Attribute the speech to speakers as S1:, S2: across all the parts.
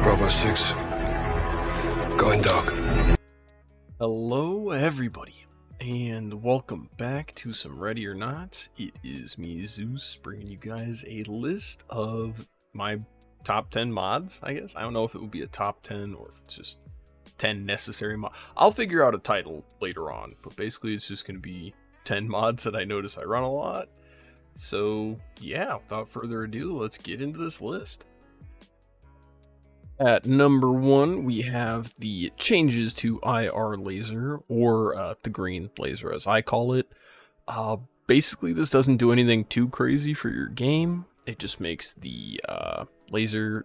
S1: Bravo 6. Going dark.
S2: Hello everybody, and welcome back to some Ready or Not. It is me, Zeus, bringing you guys a list of my top 10 mods, I guess. I don't know if it will be a top 10 or if it's just 10 necessary mods. I'll figure out a title later on, but basically it's just going to be 10 mods that I notice I run a lot. So yeah, without further ado, let's get into this list. At number 1, we have the changes to IR laser, or the green laser as I call it. Basically, this doesn't do anything too crazy for your game. It just makes the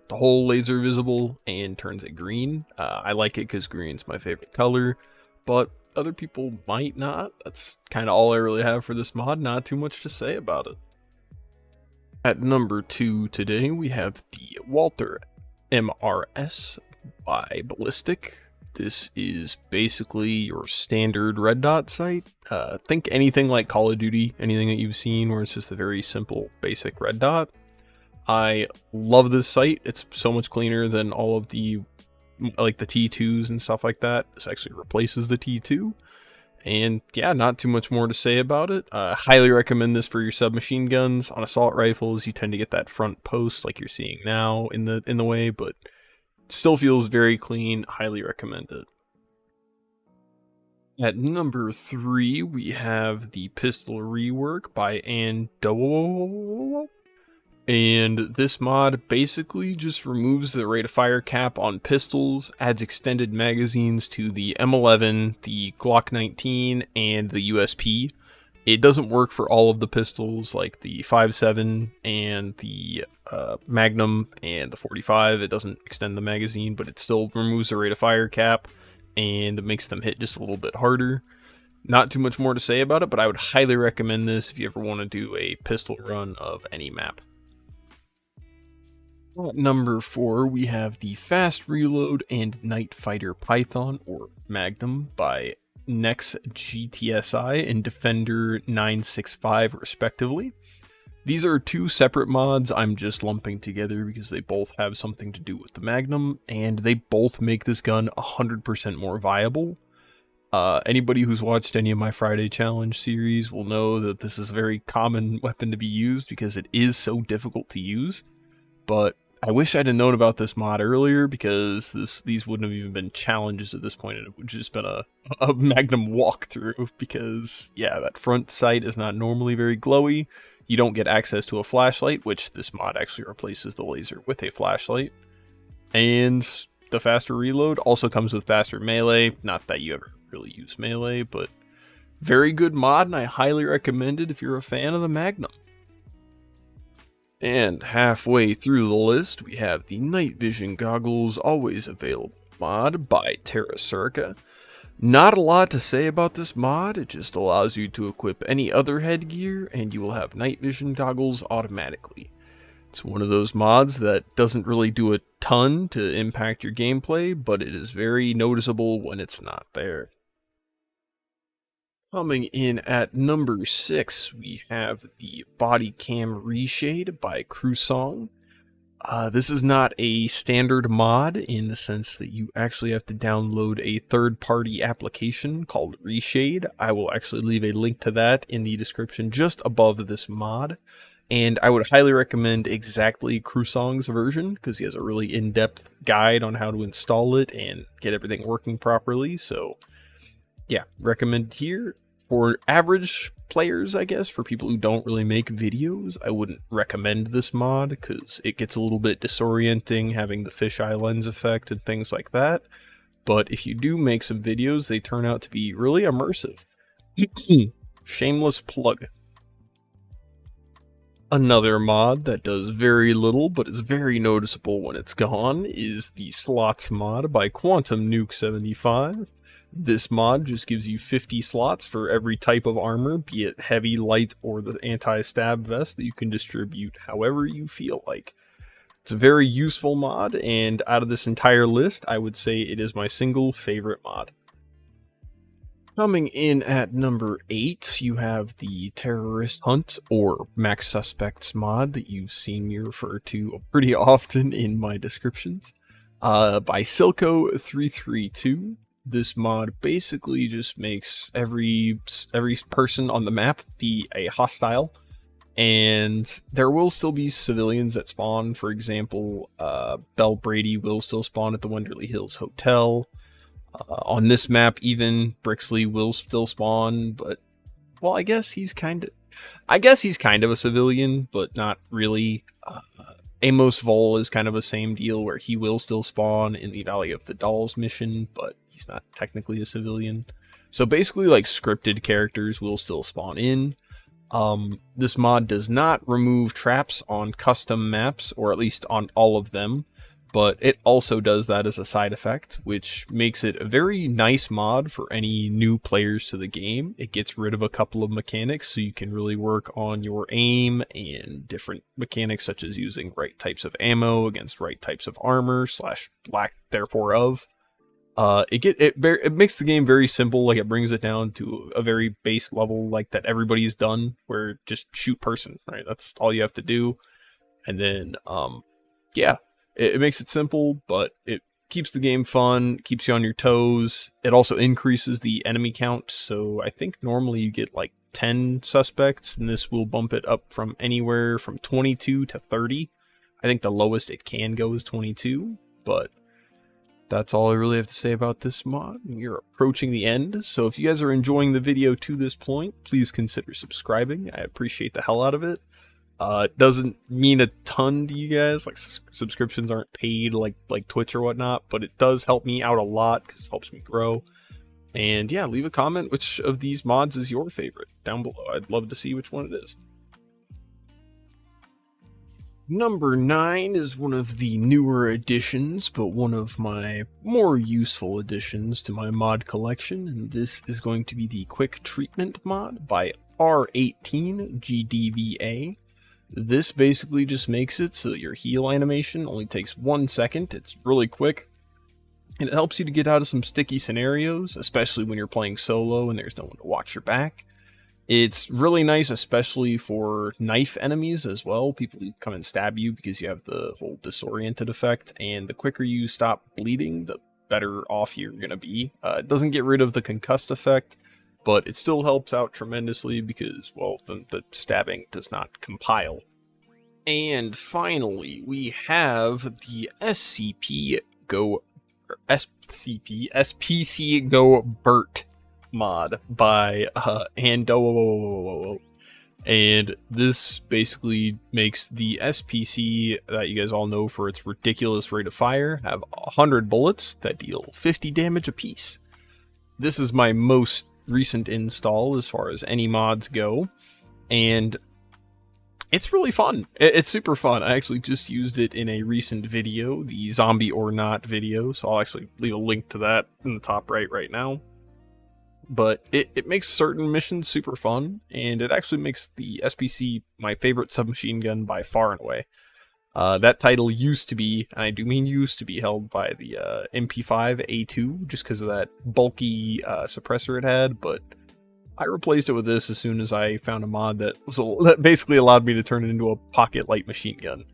S2: whole laser visible and turns it green. I like it because green's my favorite color, but other people might not. That's kind of all I really have for this mod, not too much to say about it. At number 2 today, we have the Walther MRS by Ballistic. This is basically your standard red dot sight. Think anything like Call of Duty, anything that you've seen where it's just a very simple basic red dot. I love this sight. It's so much cleaner than all of the like the T2s and stuff like that. This actually replaces the T2. And yeah, not too much more to say about it. Highly recommend this for your submachine guns. On assault rifles, you tend to get that front post like you're seeing now in the way, but still feels very clean. Highly recommend it. At number 3, we have the pistol rework by Avaliable. And this mod basically just removes the rate of fire cap on pistols, adds extended magazines to the M11, the Glock 19, and the USP. It doesn't work for all of the pistols like the 5.7 and the Magnum and the 45. It doesn't extend the magazine, but it still removes the rate of fire cap and makes them hit just a little bit harder. Not too much more to say about it, but I would highly recommend this if you ever want to do a pistol run of any map. At number 4, we have the Fast Reload and Night Fighter Python, or Magnum, by Nex GTSI and Defender 965 respectively. These are 2 separate mods I'm just lumping together because they both have something to do with the Magnum, and they both make this gun 100% more viable. Anybody who's watched any of my Friday Challenge series will know that this is a very common weapon to be used because it is so difficult to use. But I wish I'd have known about this mod earlier because these wouldn't have even been challenges at this point. It would just been a Magnum walkthrough because, yeah, that front sight is not normally very glowy. You don't get access to a flashlight, which this mod actually replaces the laser with a flashlight. And the faster reload also comes with faster melee. Not that you ever really use melee, but very good mod, and I highly recommend it if you're a fan of the Magnum. And halfway through the list, we have the Night Vision Goggles Always Available mod by TerraCirca. Not a lot to say about this mod, it just allows you to equip any other headgear and you will have night vision goggles automatically. It's one of those mods that doesn't really do a ton to impact your gameplay, but it is very noticeable when it's not there. Coming in at number 6, we have the Body Cam ReShade by Crusong. This is not a standard mod in the sense that you actually have to download a third-party application called ReShade. I will actually leave a link to that in the description just above this mod. And I would highly recommend exactly Crusong's version because he has a really in-depth guide on how to install it and get everything working properly. So yeah, recommend here. For average players, I guess, for people who don't really make videos, I wouldn't recommend this mod because it gets a little bit disorienting having the fisheye lens effect and things like that. But if you do make some videos, they turn out to be really immersive. Shameless plug. Another mod that does very little but is very noticeable when it's gone is the Slots mod by Quantum Nuke 75. This mod just gives you 50 slots for every type of armor, be it heavy, light, or the anti-stab vest that you can distribute however you feel like. It's a very useful mod, and out of this entire list, I would say it is my single favorite mod. Coming in at number 8, you have the Terrorist Hunt, or Max Suspects mod that you've seen me refer to pretty often in my descriptions, by Silco332. This mod basically just makes every person on the map be a hostile, and there will still be civilians that spawn. For example, Bell Brady will still spawn at the Wenderley Hills Hotel. On this map, even Brixley will still spawn, but, well, I guess he's kind of a civilian, but not really. Amos Vol is kind of a same deal, where he will still spawn in the Valley of the Dolls mission, but he's not technically a civilian. So basically, like, scripted characters will still spawn in. This mod does not remove traps on custom maps, or at least on all of them, but it also does that as a side effect, which makes it a very nice mod for any new players to the game. It gets rid of a couple of mechanics, so you can really work on your aim and different mechanics, such as using right types of ammo against right types of armor / lack therefore of. It makes the game very simple. Like, it brings it down to a very base level, like that everybody's done, where just shoot person, right? That's all you have to do. And then, yeah. It makes it simple, but it keeps the game fun, keeps you on your toes. It also increases the enemy count, so I think normally you get like 10 suspects, and this will bump it up from anywhere from 22 to 30. I think the lowest it can go is 22, but that's all I really have to say about this mod. We're approaching the end, so if you guys are enjoying the video to this point, please consider subscribing. I appreciate the hell out of it. It doesn't mean a ton to you guys, like subscriptions aren't paid like Twitch or whatnot, but it does help me out a lot because it helps me grow. And yeah, leave a comment which of these mods is your favorite down below. I'd love to see which one it is. Number 9 is one of the newer additions, but one of my more useful additions to my mod collection, and this is going to be the Quick Treatment mod by R18GDVA. This basically just makes it so that your heal animation only takes 1 second. It's really quick, and it helps you to get out of some sticky scenarios, especially when you're playing solo and there's no one to watch your back. It's really nice, especially for knife enemies as well. People who come and stab you because you have the whole disoriented effect, and the quicker you stop bleeding, the better off you're going to be. It doesn't get rid of the concussed effect, but it still helps out tremendously because, well, the stabbing does not compile. And finally, we have the SPC Go BRRT mod by and this basically makes the SPC that you guys all know for its ridiculous rate of fire have 100 bullets that deal 50 damage apiece. This is my most recent install as far as any mods go, and it's really fun. It's super fun. I actually just used it in a recent video, the Zombie or Not video, so I'll actually leave a link to that in the top right now. But it makes certain missions super fun, and it actually makes the SPC my favorite submachine gun by far and away. That title used to be, and I do mean used to be, held by the MP5A2, just because of that bulky suppressor it had, but I replaced it with this as soon as I found a mod that basically allowed me to turn it into a pocket light machine gun.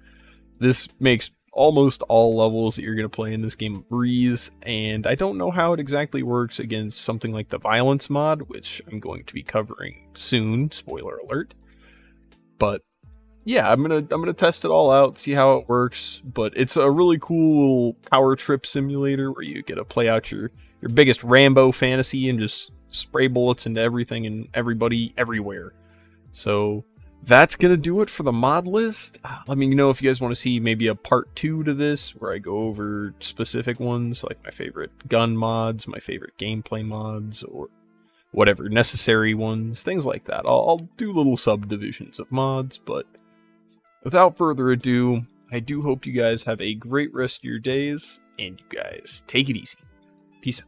S2: This makes almost all levels that you're going to play in this game a breeze, and I don't know how it exactly works against something like the violence mod, which I'm going to be covering soon, spoiler alert. But yeah, I'm gonna test it all out, see how it works, but it's a really cool power trip simulator where you get to play out your biggest Rambo fantasy and just spray bullets into everything and everybody everywhere. So that's gonna do it for the mod list. Let me know if you guys want to see maybe a part 2 to this, where I go over specific ones, like my favorite gun mods, my favorite gameplay mods, or whatever, necessary ones, things like that. I'll do little subdivisions of mods, but without further ado, I do hope you guys have a great rest of your days, and you guys take it easy. Peace out.